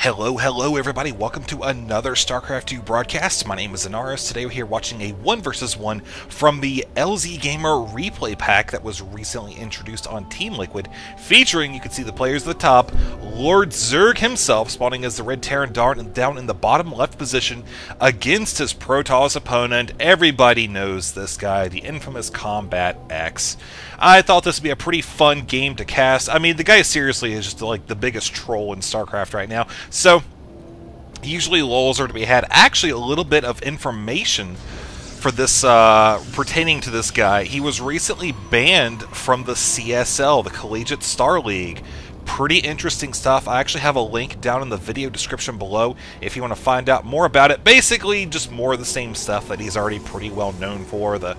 Hello everybody, welcome to another Starcraft 2 broadcast. My name is Zanaris. Today we're here watching a 1 vs 1 from the EGLzGaMeR replay pack that was recently introduced on Team Liquid, featuring, you can see the players at the top, Lord Zerg himself spawning as the Red Terran down in the bottom left position against his Protoss opponent. Everybody knows this guy, the infamous CombatEX. I thought this would be a pretty fun game to cast. I mean, the guy seriously is just like the biggest troll in StarCraft right now. So, usually lulls are to be had. Actually, a little bit of information for this pertaining to this guy. He was recently banned from the CSL, the Collegiate Star League. Pretty interesting stuff. I actually have a link down in the video description below if you want to find out more about it. Basically, just more of the same stuff that he's already pretty well known for. The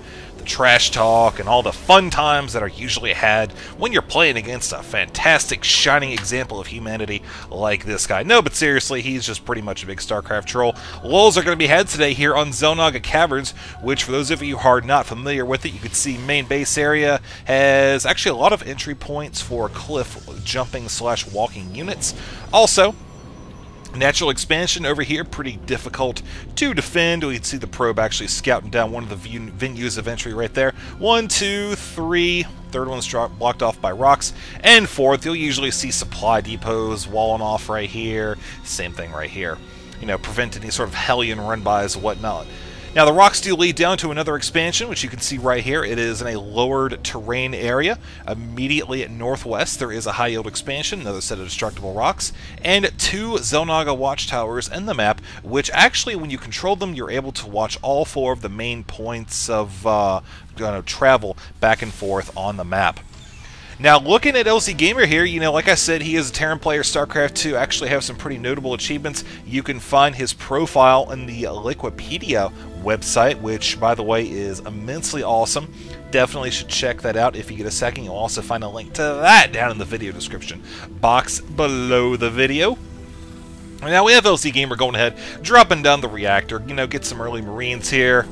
trash talk and all the fun times that are usually had when you're playing against a fantastic, shining example of humanity like this guy. No, but seriously, he's just pretty much a big StarCraft troll. Lulls are going to be had today here on Xel'Naga Caverns, which for those of you who are not familiar with it, you can see main base area has actually a lot of entry points for cliff jumping / walking units. Also, natural expansion over here, pretty difficult to defend. We can see the probe actually scouting down one of the venues of entry right there. 1, 2, 3. Third one's blocked off by rocks. And fourth, you'll usually see supply depots walling off right here. Same thing right here. You know, prevent any sort of Hellion run-bys and whatnot. Now, the rocks do lead down to another expansion, which you can see right here. It is in a lowered terrain area. Immediately at northwest, there is a high-yield expansion, another set of destructible rocks, and 2 Xel'Naga watchtowers in the map, which actually, when you control them, you're able to watch all 4 of the main points of travel back and forth on the map. Now, looking at EGLzGaMeR here, you know, like I said, he is a Terran player. StarCraft 2 actually have some pretty notable achievements. You can find his profile in the Liquipedia website, which, by the way, is immensely awesome. Definitely should check that out if you get a second. You'll also find a link to that down in the video description box below the video. Now, we have EGLzGaMeR going ahead, dropping down the reactor. You know, get some early Marines here.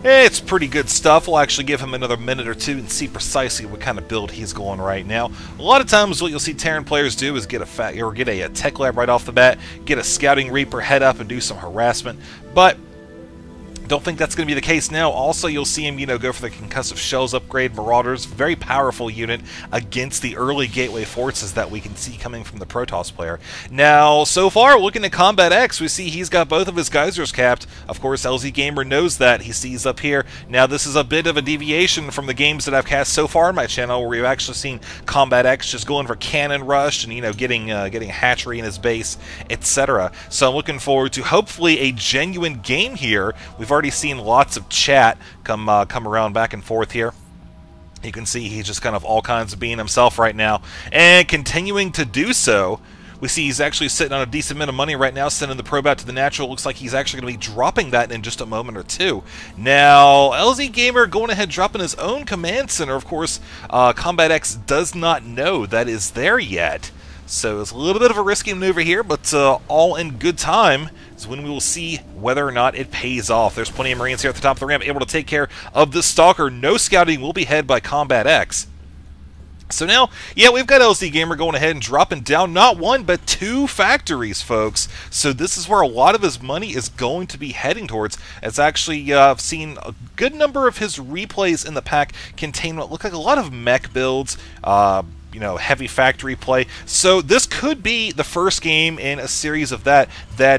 It's pretty good stuff. We'll actually give him another minute or two and see precisely what kind of build he's going right now. A lot of times what you'll see Terran players do is get a tech lab right off the bat, get a scouting Reaper, head up and do some harassment. But don't think that's going to be the case now. Also, you'll see him, you know, go for the concussive shells upgrade. Marauders, very powerful unit against the early gateway forces that we can see coming from the Protoss player. Now, so far, looking at CombatEX, we see he's got both of his geysers capped. Of course, EGLzGaMeR knows that. He sees up here. Now, this is a bit of a deviation from the games that I've cast so far on my channel, where we've actually seen CombatEX just going for cannon rush and, you know, getting a hatchery in his base, etc. So I'm looking forward to hopefully a genuine game here. We've already seen lots of chat come around back and forth here. You can see he's just kind of all kinds of being himself right now, and continuing to do so. We see he's actually sitting on a decent amount of money right now, sending the probe out to the natural. Looks like he's actually going to be dropping that in just a moment or two. Now, EGLzGaMeR going ahead dropping his own command center. Of course, CombatEX does not know that is there yet. So it's a little bit of a risky maneuver here, but all in good time is when we will see whether or not it pays off. There's plenty of Marines here at the top of the ramp able to take care of this Stalker. No scouting will be had by CombatEX. So now, yeah, we've got EGLzGaMeR going ahead and dropping down not 1, but 2 factories, folks. So this is where a lot of his money is going to be heading towards. As actually, I've seen a good number of his replays in the pack contain what look like a lot of mech builds, you know, heavy factory play. So this could be the first game in a series of that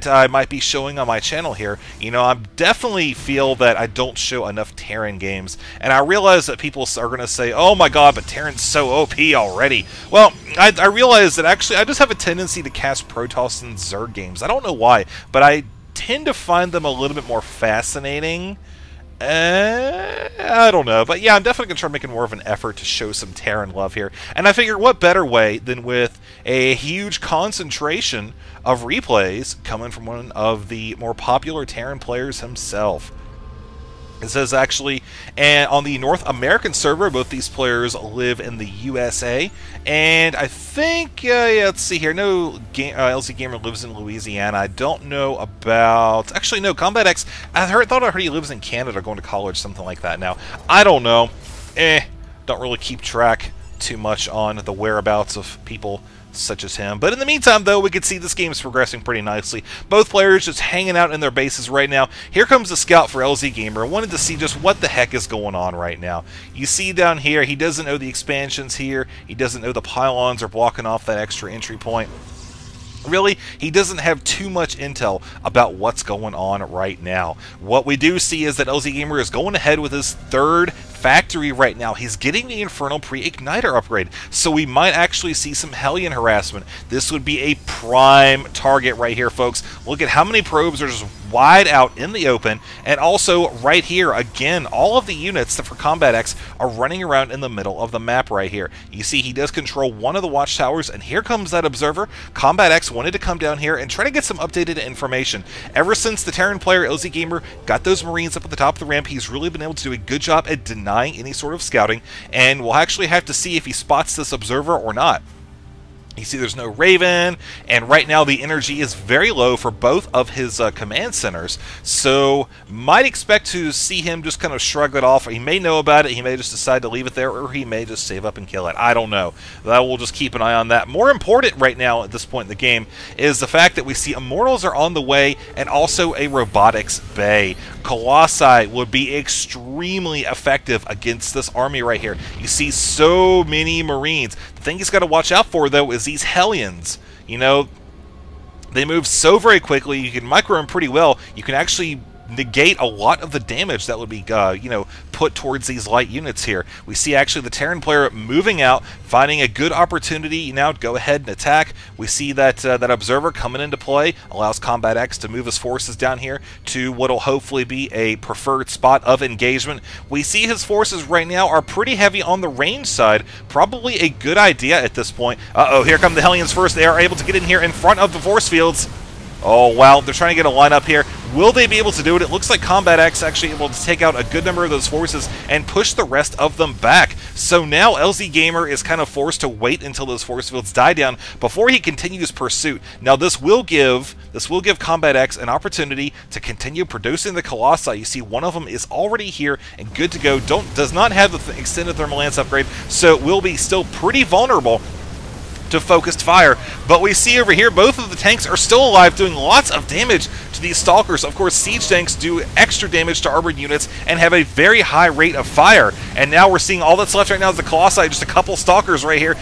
I might be showing on my channel here. You know, I definitely feel that I don't show enough Terran games, and I realize that people are going to say, oh my god, but Terran's so OP already. Well, I realize that actually I just have a tendency to cast Protoss and Zerg games. I don't know why, but I tend to find them a little bit more fascinating. I don't know, but yeah, I'm definitely going to try making more of an effort to show some Terran love here. And I figure what better way than with a huge concentration of replays coming from one of the more popular Terran players himself. It says actually, and on the North American server, both these players live in the USA, and I think, yeah, let's see here, no, EGLzGaMeR lives in Louisiana. I don't know about, actually no, CombatEX, thought I heard he lives in Canada, going to college, something like that. Now, I don't know, don't really keep track too much on the whereabouts of people such as him. But in the meantime, though, we can see this game is progressing pretty nicely. Both players just hanging out in their bases right now. Here comes the scout for EGLzGaMeR. I wanted to see just what the heck is going on right now. You see down here, he doesn't know the expansions here. He doesn't know the pylons are blocking off that extra entry point. Really, he doesn't have too much intel about what's going on right now. What we do see is that EGLzGaMeR is going ahead with his third factory right now. He's getting the Infernal Pre-Igniter upgrade, so we might actually see some Hellion harassment. This would be a prime target right here, folks. Look at how many probes are just wide out in the open, and also right here, again, all of the units for CombatEX are running around in the middle of the map right here. You see he does control one of the watchtowers, and here comes that observer. CombatEX wanted to come down here and try to get some updated information. Ever since the Terran player EGLzGaMeR got those Marines up at the top of the ramp, he's really been able to do a good job at denying any sort of scouting, and we'll actually have to see if he spots this observer or not. You see there's no Raven, and right now the energy is very low for both of his command centers, so might expect to see him just kind of shrug it off. He may know about it, he may just decide to leave it there, or he may just save up and kill it. I don't know. We'll just keep an eye on that. More important right now at this point in the game is the fact that we see Immortals are on the way, and also a Robotics Bay. Colossi would be extremely effective against this army right here. You see so many Marines. The thing he's got to watch out for, though, is these Hellions. You know, they move so very quickly. You can micro them pretty well. You can actually negate a lot of the damage that would be, you know, put towards these light units here. We see actually the Terran player moving out, finding a good opportunity now to go ahead and attack. We see that that observer coming into play, allows CombatEX to move his forces down here to what will hopefully be a preferred spot of engagement. We see his forces right now are pretty heavy on the range side. Probably a good idea at this point. Uh-oh, here come the Hellions first. They are able to get in here in front of the force fields. Oh, wow, they're trying to get a lineup here. Will they be able to do it? It looks like CombatEX actually able to take out a good number of those forces and push the rest of them back. So now EGLzGaMeR is kind of forced to wait until those force fields die down before he continues pursuit. Now this will give CombatEX an opportunity to continue producing the Colossi. You see one of them is already here and good to go. Does not have the extended thermal lance upgrade, so it will be still pretty vulnerable to focused fire. But we see over here both of the tanks are still alive, doing lots of damage to these Stalkers. Of course, siege tanks do extra damage to armored units and have a very high rate of fire. And now we're seeing all that's left right now is the Colossi, just a couple Stalkers right here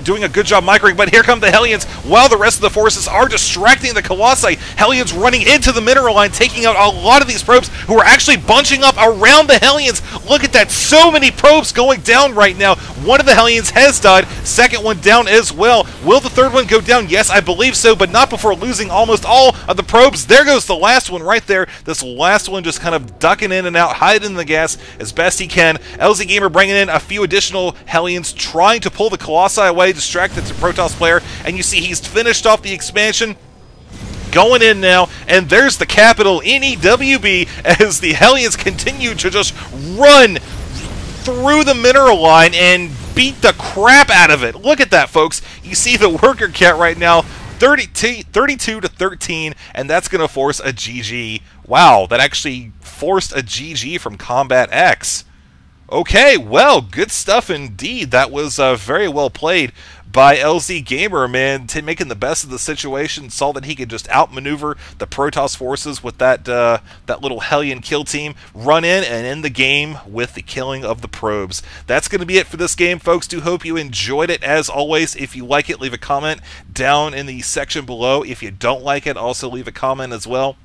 doing a good job microing. But here come the Hellions while the rest of the forces are distracting the Colossi. Hellions running into the mineral line, taking out a lot of these probes who are actually bunching up around the Hellions. Look at that, so many probes going down right now. One of the Hellions has died, second one down as well. Will the third one go down? Yes, I believe so, but not before losing almost all of the probes. There goes the last one right there. This last one just kind of ducking in and out, hiding in the gas as best he can. EGLzGaMeR bringing in a few additional Hellions, trying to pull the Colossi away, distract the Protoss player, and you see he's finished off the expansion. Going in now, and there's the capital NEWB as the Hellions continue to just run through the mineral line and beat the crap out of it. Look at that, folks. You see the worker count right now, 32 to 13, and that's going to force a GG. Wow, that actually forced a GG from CombatEX. Okay, well, good stuff indeed. That was very well played by EGLzGaMeR, man, making the best of the situation. Saw that he could just outmaneuver the Protoss forces with that little Hellion kill team, run in and end the game with the killing of the probes. That's going to be it for this game, folks. Do hope you enjoyed it. As always, if you like it, leave a comment down in the section below. If you don't like it, also leave a comment as well.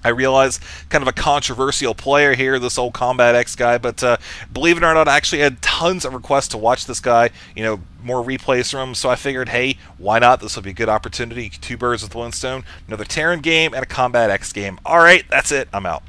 I realize kind of a controversial player here, this old CombatEX guy, but believe it or not, I actually had tons of requests to watch this guy, you know, more replays from him, so I figured, hey, why not? This will be a good opportunity. Two birds with one stone, another Terran game and a CombatEX game. All right, that's it. I'm out.